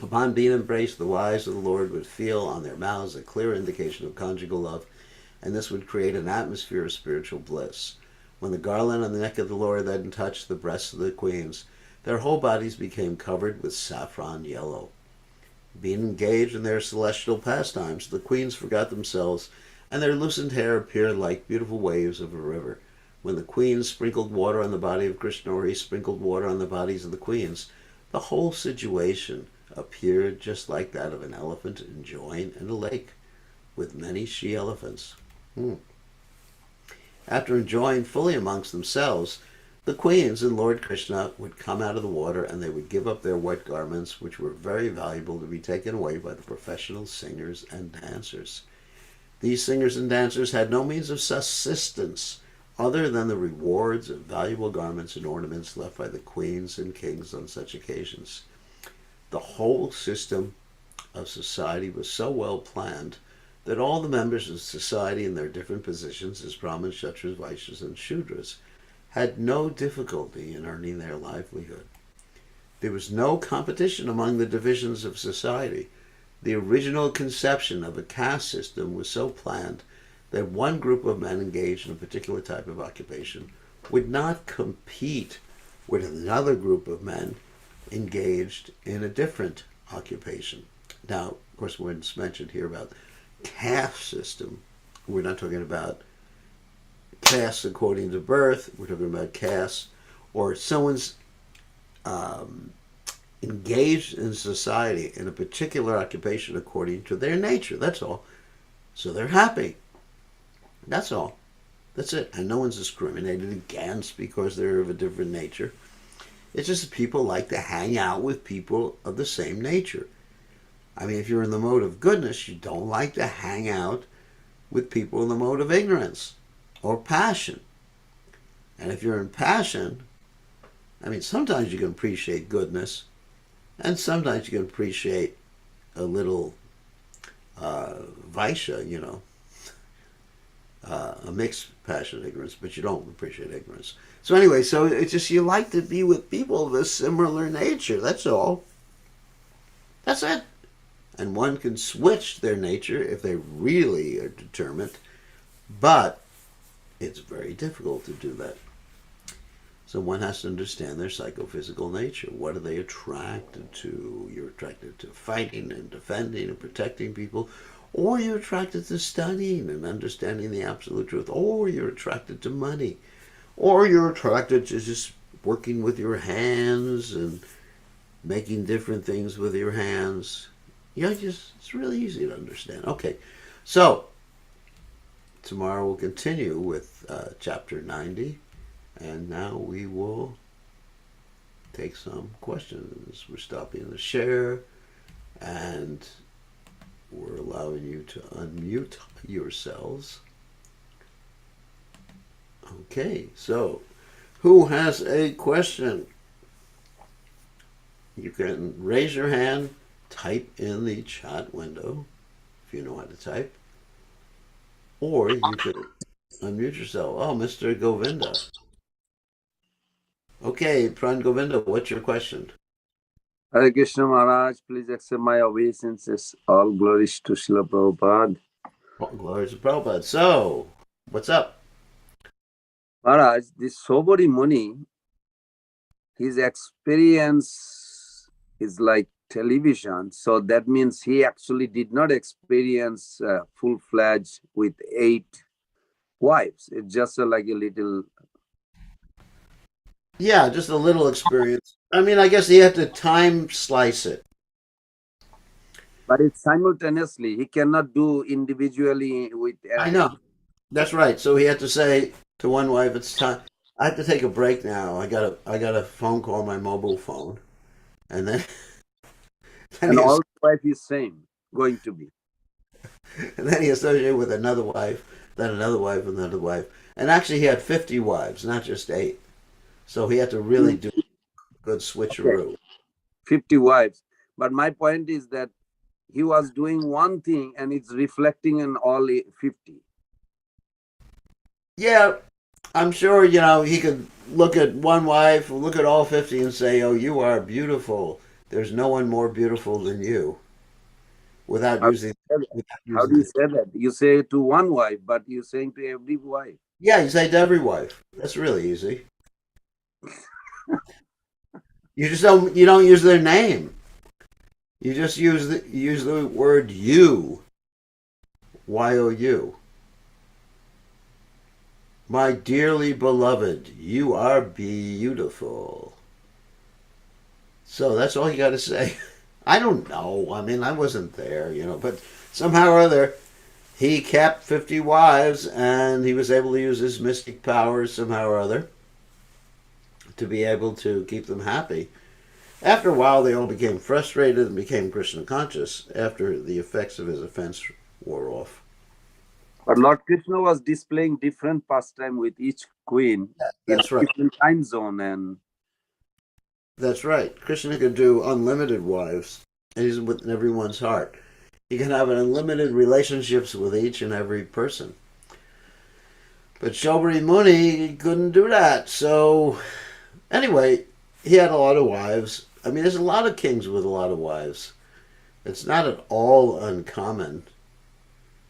Upon being embraced, the wives of the Lord would feel on their mouths a clear indication of conjugal love, and this would create an atmosphere of spiritual bliss. When the garland on the neck of the Lord then touched the breasts of the queens, their whole bodies became covered with saffron yellow. Being engaged in their celestial pastimes, the queens forgot themselves, and their loosened hair appeared like beautiful waves of a river. When the queens sprinkled water on the body of Krishna, or he sprinkled water on the bodies of the queens, the whole situation appeared just like that of an elephant enjoying in a lake with many she-elephants. After enjoying fully amongst themselves, the queens and Lord Krishna would come out of the water, and they would give up their wet garments, which were very valuable, to be taken away by the professional singers and dancers. These singers and dancers had no means of subsistence other than the rewards of valuable garments and ornaments left by the queens and kings on such occasions. The whole system of society was so well planned that all the members of society in their different positions as Brahmins, Kshatriyas, Vaishyas, and Shudras had no difficulty in earning their livelihood. There was no competition among the divisions of society. The original conception of a caste system was so planned that one group of men engaged in a particular type of occupation would not compete with another group of men engaged in a different occupation. Now, of course, when it's mentioned here about caste system, we're not talking about caste according to birth. We're talking about caste or someone's engaged in society in a particular occupation according to their nature. That's all. So they're happy. That's all. That's it. And no one's discriminated against because they're of a different nature. It's just that people like to hang out with people of the same nature. I mean, if you're in the mode of goodness, you don't like to hang out with people in the mode of ignorance or passion. And if you're in passion, I mean, sometimes you can appreciate goodness, and sometimes you can appreciate a little Vaishya, a mixed passion of ignorance, but you don't appreciate ignorance. So anyway, so it's just you like to be with people of a similar nature. That's all. That's it. And one can switch their nature if they really are determined, but it's very difficult to do that. So one has to understand their psychophysical nature. What are they attracted to? You're attracted to fighting and defending and protecting people, or you're attracted to studying and understanding the absolute truth, or you're attracted to money, or you're attracted to just working with your hands and making different things with your hands. It's really easy to understand. Okay, so tomorrow we'll continue with chapter 90, and now we will take some questions. We're stopping the share, and we're allowing you to unmute yourselves. Okay, so who has a question? You can raise your hand, type in the chat window if you know how to type, or you could unmute yourself. Oh, Mr. Govinda. Okay, Pran Govinda, what's your question? Hare Krishna Maharaj, please accept my obeisances. All glories to Srila Prabhupada. Oh, glory to Prabhupada. So, what's up? Maharaj, this Sobari Muni, his experience is like television. So that means he actually did not experience full-fledged with 8 wives. It's just like a little. Yeah, just a little experience. I mean, I guess he had to time slice it. But it's simultaneously. He cannot do individually with. I know. That's right. So he had to say to one wife, "It's time. I have to take a break now. I got a phone call on my mobile phone," and then And all wife is same going to be. and then he associated with another wife, then another wife, another wife, and actually he had 50 wives, not just 8. So he had to really do a good switcheroo. Okay. 50 wives. But my point is that he was doing one thing and it's reflecting in all 50. Yeah, I'm sure, he could look at one wife, look at all 50 and say, "Oh, you are beautiful. There's no one more beautiful than you." Without How using, how do you say that? You say to one wife, but you're saying to every wife. Yeah, you say to every wife. That's really easy. You don't use their name. You just use the word you. Y-O-U. My dearly beloved, you are beautiful. So that's all you got to say. I don't know. I mean, I wasn't there, but somehow or other, he kept 50 wives and he was able to use his mystic powers somehow or other to be able to keep them happy. After a while, they all became frustrated and became Krishna conscious after the effects of his offense wore off. But Lord Krishna was displaying different pastime with each queen in a different time zone. And that's right. Krishna can do unlimited wives, and he's within everyone's heart. He can have unlimited relationships with each and every person. But Shobari Muni couldn't do that. So, anyway, he had a lot of wives. I mean, there's a lot of kings with a lot of wives. It's not at all uncommon.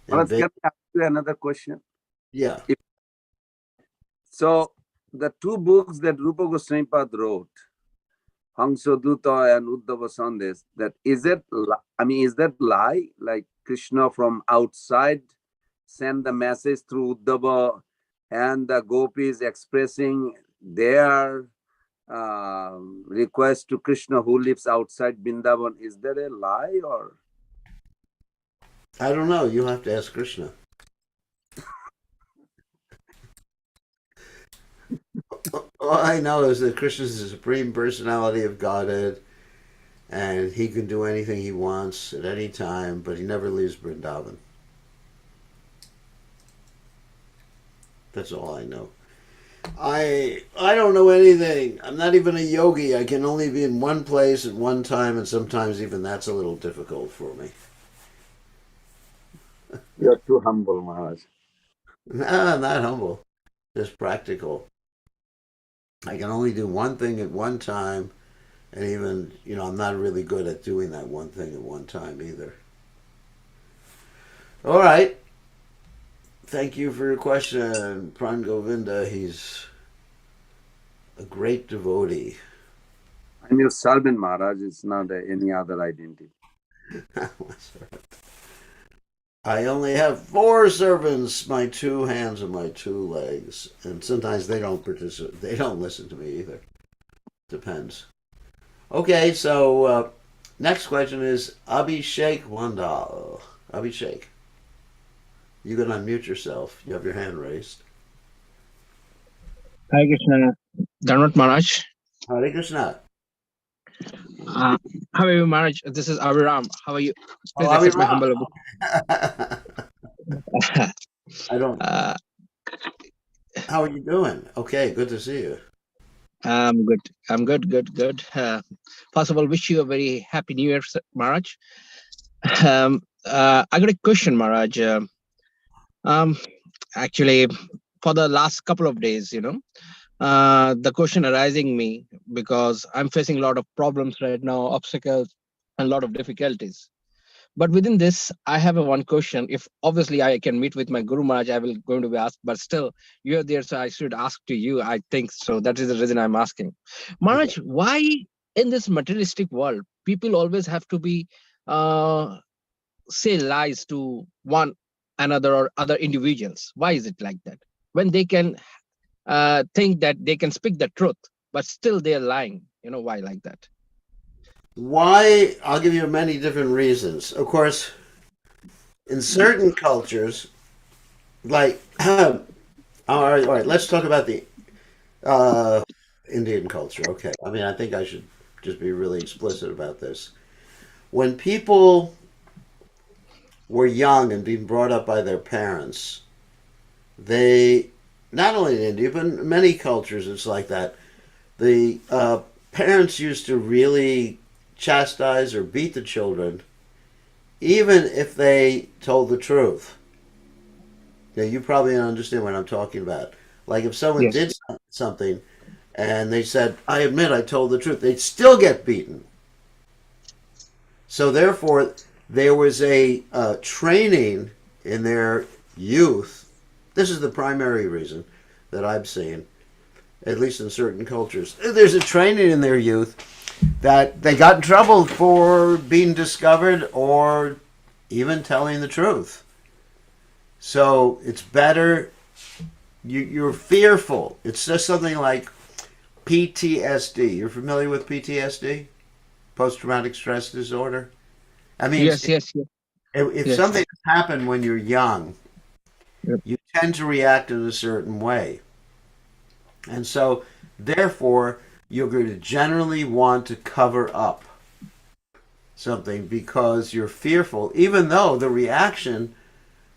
can I ask you another question? Yeah. So, the 2 books that Rupa Goswami wrote, Hansaduta and Uddhava Sandesh, is that lie? Like Krishna from outside send the message through Uddhava and the gopis expressing their request to Krishna who lives outside Vrindavan. Is that a lie or? I don't know. You'll have to ask Krishna. All I know is that Krishna is the Supreme Personality of Godhead, and he can do anything he wants at any time, but he never leaves Vrindavan. That's all I know. I don't know anything. I'm not even a yogi. I can only be in one place at one time, and sometimes even that's a little difficult for me. You're too humble, Maharaj. No, I'm not humble. Just practical. I can only do one thing at one time, and even, I'm not really good at doing that one thing at one time either. All right. Thank you for your question, Pran Govinda. He's a great devotee. I'm your servant, Maharaj. It's not any other identity. I only have 4 servants, my 2 hands and my 2 legs. And sometimes they don't participate. They don't listen to me either. Depends. Okay, so next question is Abhishek Wandal. Abhishek, you can unmute yourself. You have your hand raised. Hare Krishna, Dhanvat Maharaj. Hare Krishna. Uh, how are you, Maharaj? This is Aviram. How are you? Please Oh, accept my Abhiram. humble I don't. uh, How are you doing? Okay, good to see you. I'm good. I'm good, good. First of all, wish you a very happy New Year, Maharaj. I got a question, Maharaj. Actually, for the last couple of days, the question arising me because I'm facing a lot of problems right now, obstacles, and a lot of difficulties. But within this, I have a one question. If obviously I can meet with my Guru Maharaj, I will going to be asked. But still, you're there, so I should ask to you. I think so. That is the reason I'm asking, Okay. Maharaj. Why in this materialistic world, people always have to be uh, say lies to one another or other individuals? Why is it like that? When they can think that they can speak the truth, but still they're lying. Why like that? Why? I'll give you many different reasons. Of course, in certain cultures, like, all right, let's talk about the Indian culture. Okay. I mean, I think I should just be really explicit about this. When people were young and being brought up by their parents, they, not only in India, but in many cultures, it's like that. The parents used to really chastise or beat the children, even if they told the truth. Now, you probably don't understand what I'm talking about. Like if someone Yes. did something and they said, I admit I told the truth, they'd still get beaten. So therefore, there was a training in their youth. This is the primary reason that I've seen, at least in certain cultures. There's a training in their youth that they got in trouble for being discovered or even telling the truth. So it's better. You're fearful. It's just something like PTSD. You're familiar with PTSD? Post-traumatic stress disorder? I mean, Yes. Yes. Yes. if Yes. something happened when you're young, Yep. you tend to react in a certain way. And so, therefore, you're going to generally want to cover up something because you're fearful, even though the reaction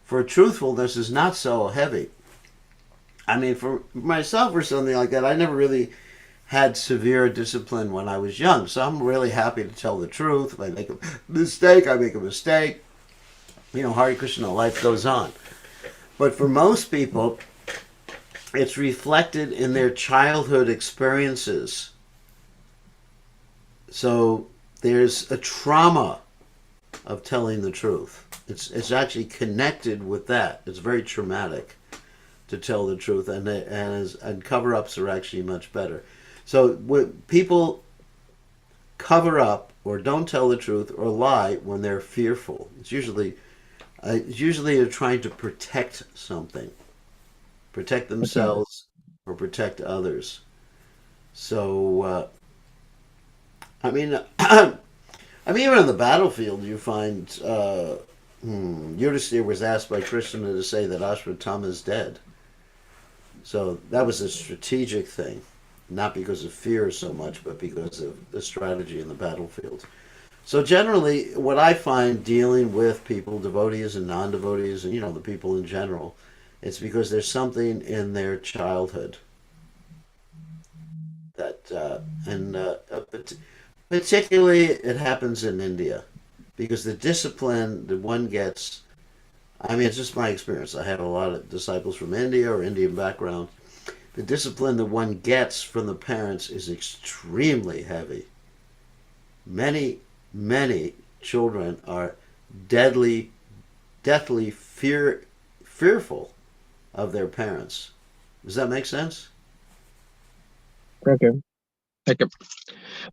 for truthfulness is not so heavy. I mean, for myself or something like that, I never really had severe discipline when I was young. So I'm really happy to tell the truth. If I make a mistake, I make a mistake. Hare Krishna, life goes on. But for most people, it's reflected in their childhood experiences. So there's a trauma of telling the truth. It's actually connected with that. It's very traumatic to tell the truth, and cover-ups are actually much better. So when people cover up or don't tell the truth or lie when they're fearful, it's usually they're trying to protect something, protect themselves or protect others. So I mean, even on the battlefield, you find Yudhisthira was asked by Krishna to say that Ashwatthama is dead. So that was a strategic thing, not because of fear so much, but because of the strategy in the battlefield. So generally, what I find dealing with people, devotees and non-devotees, and the people in general, it's because there's something in their childhood that, particularly it happens in India, because the discipline that one gets. I mean, it's just my experience. I have a lot of disciples from India or Indian background. The discipline that one gets from the parents is extremely heavy. Many children are deathly fearful of their parents. Does that make sense? Okay. Okay.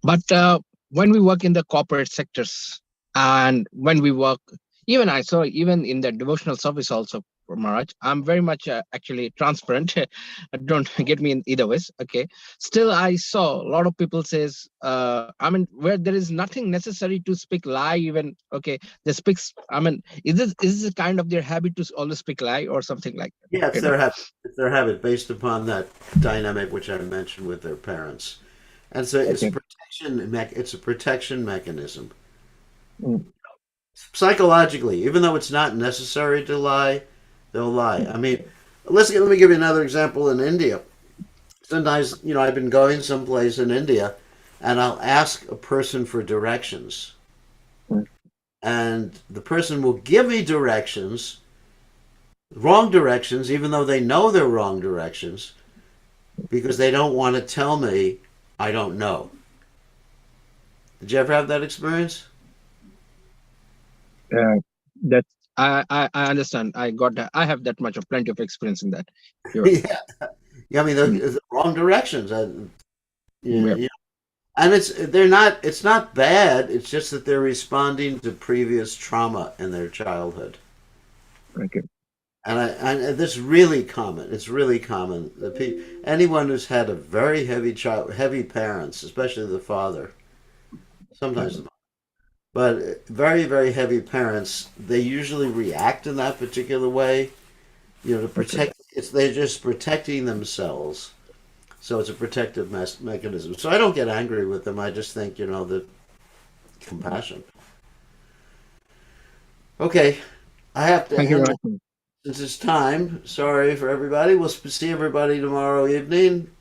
But when we work in the corporate sectors, and when we work, even I saw even in the devotional service also, Maharaj, I'm very much actually transparent. Don't get me in either ways. Okay. Still, I saw a lot of people says, I mean, where there is nothing necessary to speak lie. Even okay, they speak. I mean, is this kind of their habit to always speak lie or something like that? Yeah, You know. it's their habit based upon that dynamic which I mentioned with their parents. And so Okay. it's a protection mechanism. Mm. Psychologically, even though it's not necessary to lie, they'll lie. I mean, let me give you another example in India. Sometimes, I've been going someplace in India and I'll ask a person for directions. Mm. And the person will give me directions, wrong directions, even though they know they're wrong directions, because they don't want to tell me I don't know. Did you ever have that experience? Uh, that I understand. I got that. I have that much of plenty of experience in that. You're right. Yeah. Yeah, I mean, Mm. the wrong directions. Yeah. You And it's not bad. It's just that they're responding to previous trauma in their childhood. Okay. And this is really common. It's really common. Anyone who's had a very heavy parents, especially the father, sometimes the mother, but very, very heavy parents, they usually react in that particular way, to Okay. protect. They're just protecting themselves. So it's a protective mechanism. So I don't get angry with them. I just think, the compassion. Okay, I have to Thank you end very much. since it's time. Sorry for everybody. We'll see everybody tomorrow evening.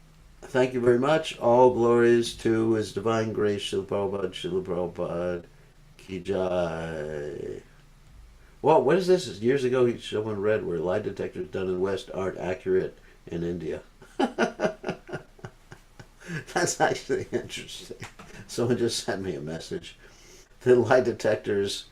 Thank you very much. All glories to His Divine Grace, Srila Prabhupada, Srila Prabhupada, Ki Jai. Well, what is this? Years ago, someone read where lie detectors done in West aren't accurate in India. That's actually interesting. Someone just sent me a message. The lie detectors